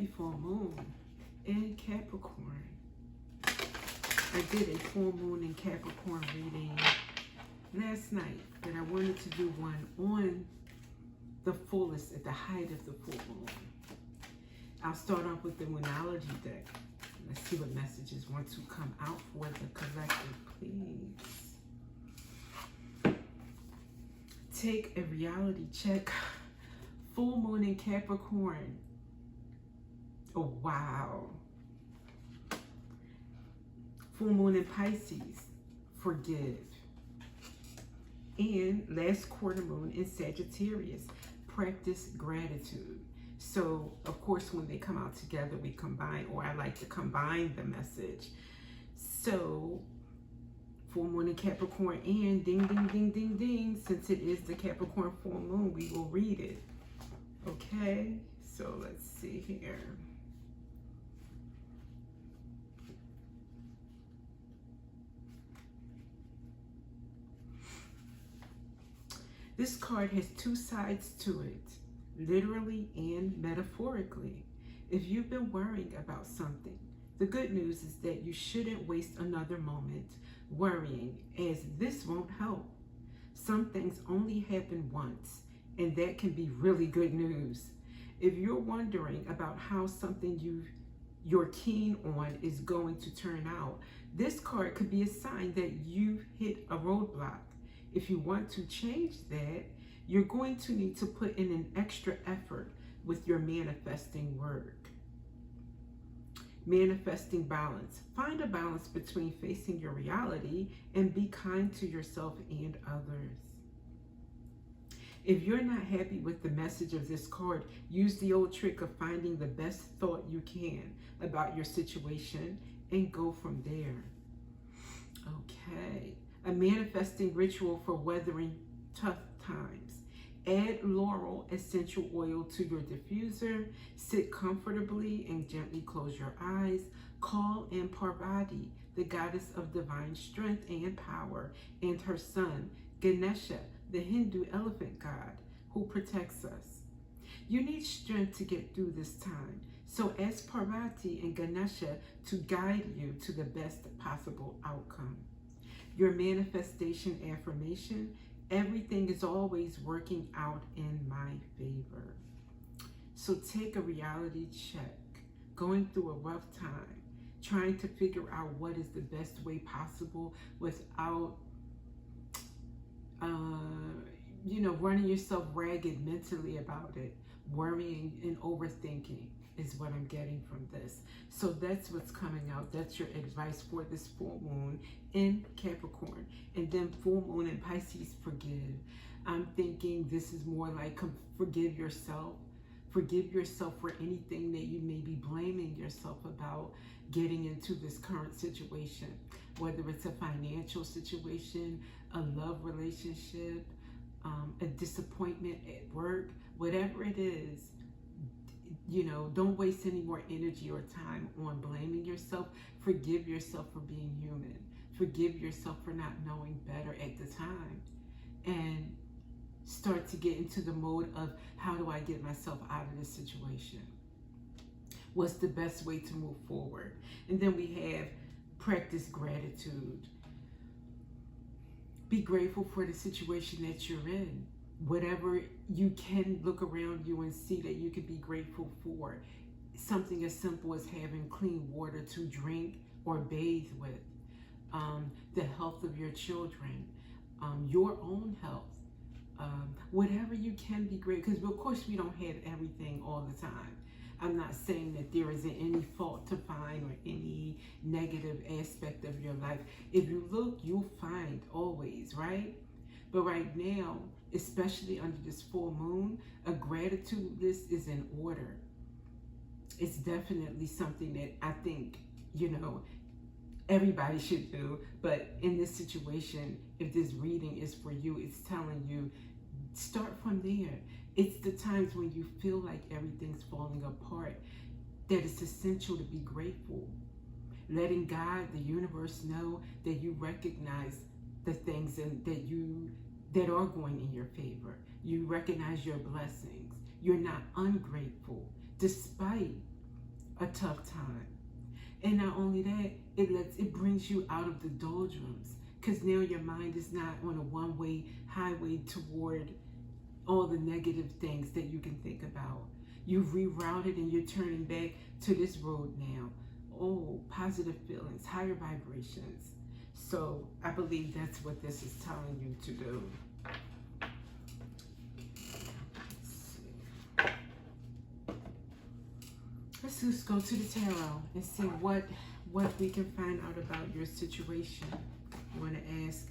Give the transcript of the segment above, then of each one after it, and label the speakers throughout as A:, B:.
A: happy full moon in Capricorn. I did a full moon in Capricorn reading last night, but I wanted to do one on the fullest, at the height of the full moon. I'll start off with the Moonology deck. Let's see what messages want to come out for the collective, please. Take a reality check. Full moon in Capricorn. Oh, wow. Full moon in Pisces. Forgive. And last quarter moon in Sagittarius. Practice gratitude. So, of course, when they come out together, we combine, or I like to combine the message. So, full moon in Capricorn, and ding, ding, ding, ding, ding. Since it is the Capricorn full moon, we will read it. Okay, so let's see here. This card has two sides to it, literally and metaphorically. If you've been worrying about something, the good news is that you shouldn't waste another moment worrying, as this won't help. Some things only happen once, and that can be really good news. If you're wondering about how something you're keen on is going to turn out, this card could be a sign that you've hit a roadblock. If you want to change that, you're going to need to put in an extra effort with your manifesting work. Manifesting balance. Find a balance between facing your reality and be kind to yourself and others. If you're not happy with the message of this card, use the old trick of finding the best thought you can about your situation and go from there. Okay. A manifesting ritual for weathering tough times. Add laurel essential oil to your diffuser. Sit comfortably and gently close your eyes. Call in Parvati, the goddess of divine strength and power, and her son, Ganesha, the Hindu elephant god, who protects us. You need strength to get through this time, so ask Parvati and Ganesha to guide you to the best possible outcome. Your manifestation affirmation: everything is always working out in my favor. So take a reality check. Going through a rough time, trying to figure out what is the best way possible without, running yourself ragged mentally about it. Worrying and overthinking is what I'm getting from this. So that's what's coming out. That's your advice for this full moon in Capricorn. And then full moon in Pisces, forgive. I'm thinking this is more like forgive yourself. Forgive yourself for anything that you may be blaming yourself about getting into this current situation. Whether it's a financial situation, a love relationship, a disappointment at work, whatever it is, don't waste any more energy or time on blaming yourself. Forgive yourself for being human. Forgive yourself for not knowing better at the time. And start to get into the mode of, how do I get myself out of this situation? What's the best way to move forward? And then we have practice gratitude. Be grateful for the situation that you're in. Whatever you can look around you and see that you can be grateful for. Something as simple as having clean water to drink or bathe with. The health of your children. Your own health. Whatever you can be grateful. Because of course we don't have everything all the time. I'm not saying that there isn't any fault to find or any negative aspect of your life. If you look, you'll find always, right? But right now, especially under this full moon, a gratitude list is in order. It's definitely something that I think, everybody should do. But in this situation, if this reading is for you, it's telling you, start from there. It's the times when you feel like everything's falling apart that it's essential to be grateful. Letting God, the universe, know that you recognize the things that are going in your favor. You recognize your blessings. You're not ungrateful, despite a tough time. And not only that, it brings you out of the doldrums, because now your mind is not on a one-way highway toward all the negative things that you can think about. You've rerouted and you're turning back to this road now. Oh, positive feelings, higher vibrations. So I believe that's what this is telling you to do. Let's just go to the tarot and see what we can find out about your situation. I want to ask,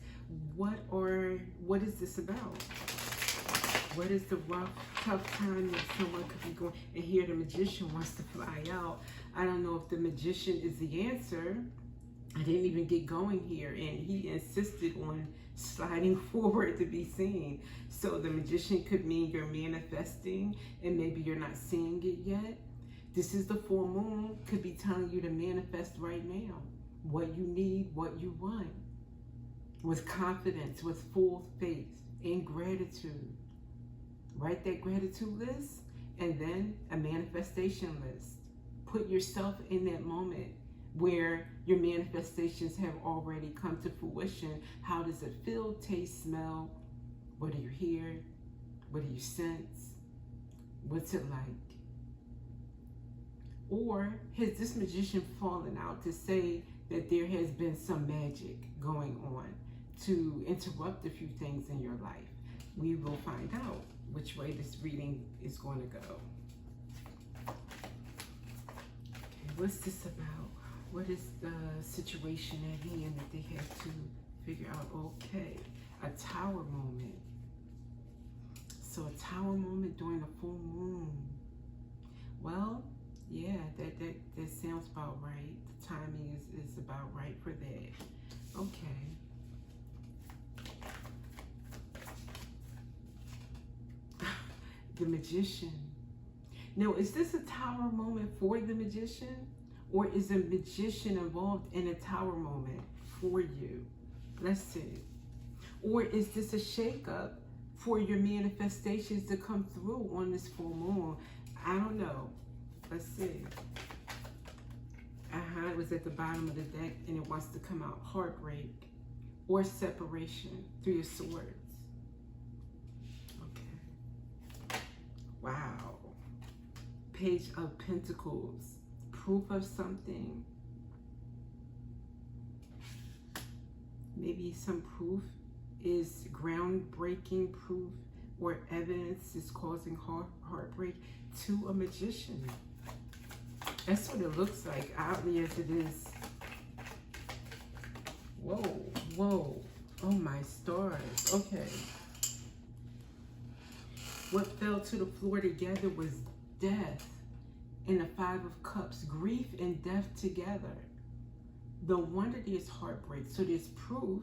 A: what is this about? What is the rough, tough time that someone could be going? And here the Magician wants to fly out. I don't know if the Magician is the answer. I didn't even get going here, and he insisted on sliding forward to be seen. So the Magician could mean you're manifesting, and maybe you're not seeing it yet. This is the full moon, could be telling you to manifest right now what you need, what you want, with confidence, with full faith and gratitude. Write that gratitude list and then a manifestation list. Put yourself in that moment where your manifestations have already come to fruition. How does it feel, taste, smell? What do you hear? What do you sense? What's it like? Or has this Magician fallen out to say that there has been some magic going on to interrupt a few things in your life? We will find out which way this reading is going to go. Okay, what's this about? What is the situation at hand that they have to figure out? Okay, a tower moment. So a tower moment during a full moon. Well, yeah, that sounds about right. The timing is about right for that. Okay. The Magician. Now, is this a tower moment for the Magician? Or is the Magician involved in a tower moment for you? Let's see. Or is this a shakeup for your manifestations to come through on this full moon? I don't know. Let's see. It was at the bottom of the deck and it wants to come out. Heartbreak or separation. Three of Swords. Okay. Wow. Page of Pentacles. Proof of something. Maybe some proof is groundbreaking proof or evidence is causing heartbreak to a Magician. That's what it looks like, oddly as it is. Whoa, whoa. Oh my stars. Okay. What fell to the floor together was death and the Five of Cups. Grief and death together. The wonder there's heartbreak. So there's proof.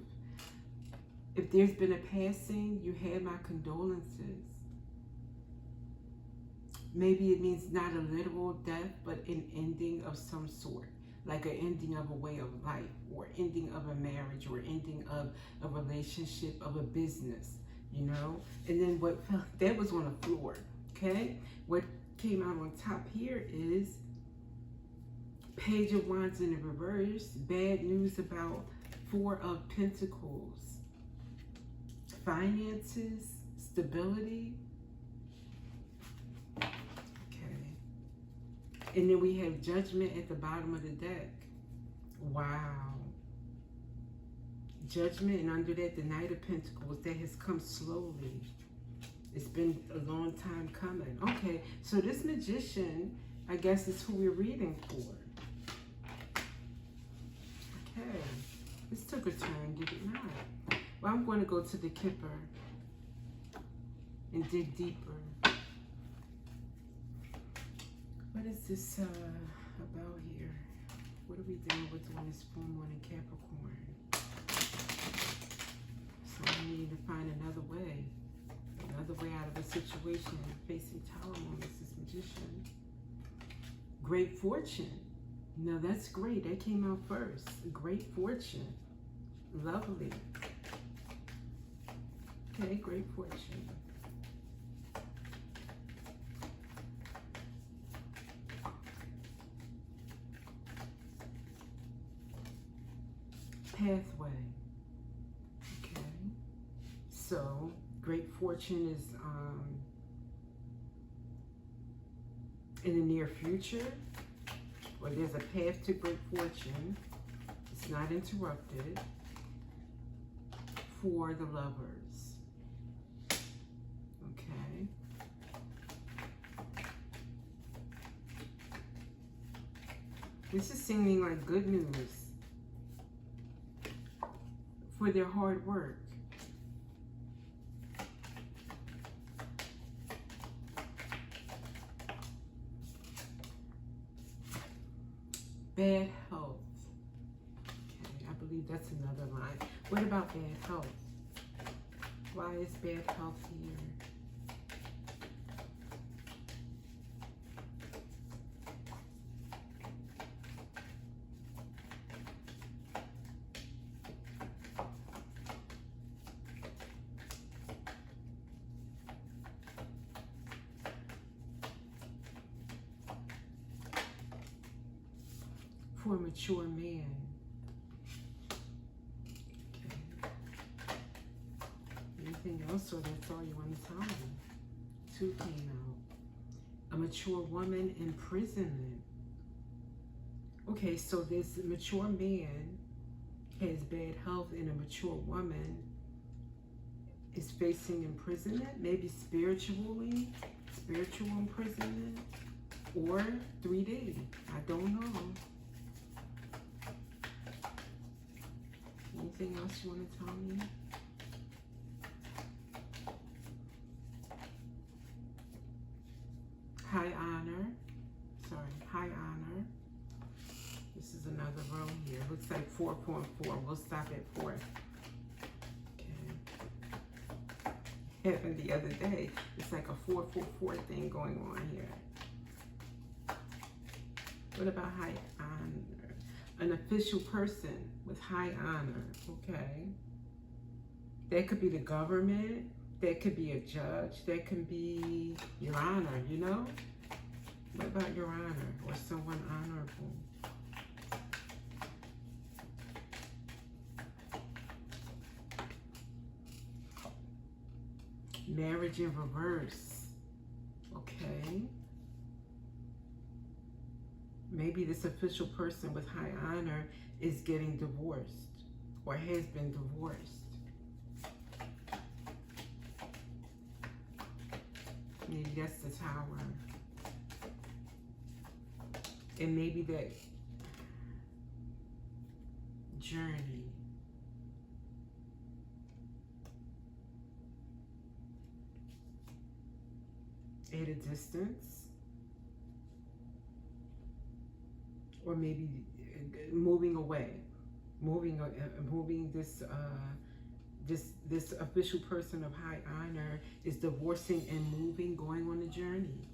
A: If there's been a passing, you have my condolences. Maybe it means not a literal death, but an ending of some sort. Like an ending of a way of life, or ending of a marriage, or ending of a relationship, of a business, you know? And then what fell, that was on the floor, okay? What came out on top here is Page of Wands in the reverse. Bad news about Four of Pentacles. Finances, stability. And then we have Judgment at the bottom of the deck. Wow. Judgment, and under that, the Knight of Pentacles. That has come slowly. It's been a long time coming. Okay, so this Magician, I guess, is who we're reading for. Okay. This took a turn, did it not? Well, I'm going to go to the Kipper and dig deeper. What is this about here? What are we dealing with on this full moon in Capricorn? So we need to find another way out of a situation facing tower moments. This Magician. Great fortune. Now that's great. That came out first. Great fortune. Lovely. Okay, great fortune. pathway. Okay. So great fortune is in the near future, or there's a path to great fortune. It's not interrupted for the lovers. Okay. This is seeming like good news for their hard work. Bad health. Okay, I believe that's another line. What about bad health? Why is bad health here? For a mature man. Okay. Anything else, or that's all you want to tell me? 2 came out. A mature woman, imprisonment. Okay, so this mature man has bad health, and a mature woman is facing imprisonment, maybe spiritual imprisonment, or 3D. I don't know. Anything else you want to tell me? High honor. Sorry, high honor. This is another row here. Looks like 4.4. We'll stop at 4. Okay. Happened the other day. It's like a 444 thing going on here. What about high honor? An official person with high honor. Okay. That could be the government. That could be a judge. That could be your honor, you know? What about your honor or someone honorable? Marriage in reverse. Okay. Maybe this official person with high honor is getting divorced or has been divorced. Maybe that's the Tower. And maybe that journey. At a distance. Or maybe moving away. Moving this official person of high honor is divorcing and moving, going on a journey.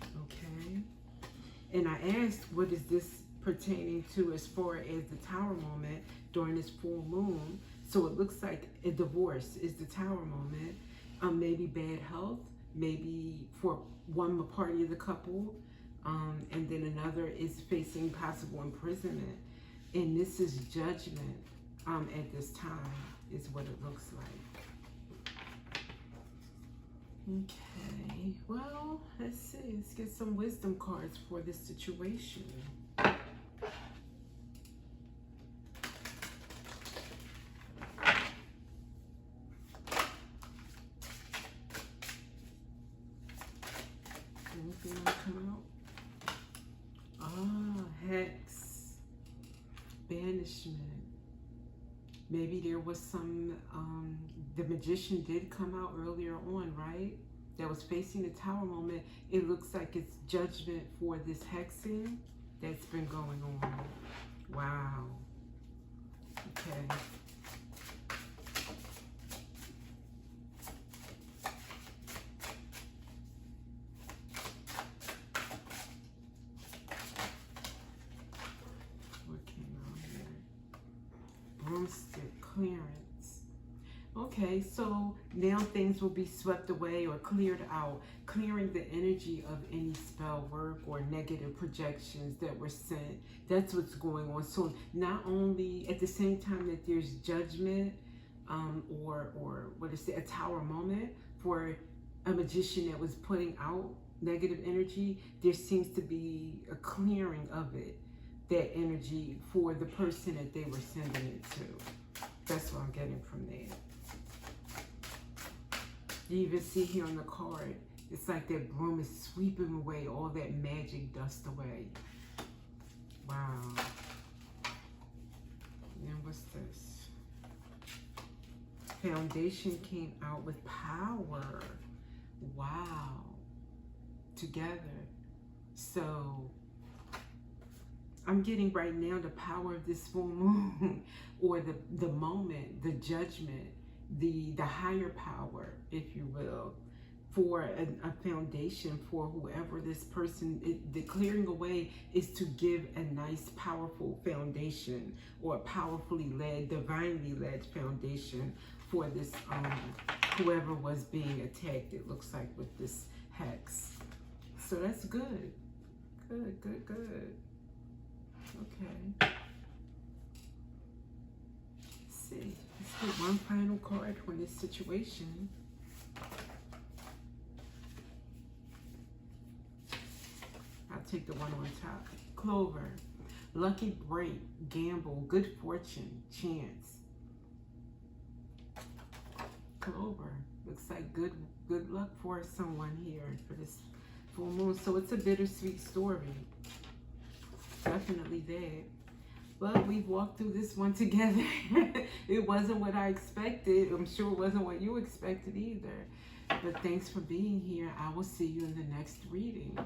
A: Okay. And I asked, what is this pertaining to as far as the Tower moment during this full moon? So it looks like a divorce is the Tower moment. Maybe bad health, maybe for one party of the couple, and then another is facing possible imprisonment. And this is judgment at this time, is what it looks like. Okay, well, let's see. Let's get some wisdom cards for this situation. Anything want to come out? Ah, Hex. Banishment. Maybe there was some, the magician did come out earlier on, right? That was facing the Tower moment. It looks like it's judgment for this hexing that's been going on. Wow. Okay. What came out here? Broomstick clearance. Okay, so now things will be swept away or cleared out, clearing the energy of any spell work or negative projections that were sent. That's what's going on. So not only at the same time that there's judgment, or what is it, a tower moment for a magician that was putting out negative energy, there seems to be a clearing of it, that energy, for the person that they were sending it to. That's what I'm getting from there. You even see here on the card, it's like that broom is sweeping away all that magic dust away. Wow. And what's this? Foundation came out with power. Wow. Together. So I'm getting right now the power of this full moon, or the moment, the judgment, the higher power, if you will, for a foundation for whoever this person, the clearing away is to give a nice, powerful foundation, or a powerfully led, divinely led foundation for this, whoever was being attacked, it looks like, with this hex. So that's good. Good, good, good. Okay. Let's see. Let's get one final card for this situation. I'll take the one on top. Clover. Lucky break. Gamble. Good fortune. Chance. Clover. Looks like good luck for someone here for this full moon. So it's a bittersweet story. Definitely that. But we've walked through this one together. It wasn't what I expected. I'm sure it wasn't what you expected either. But thanks for being here. I will see you in the next reading.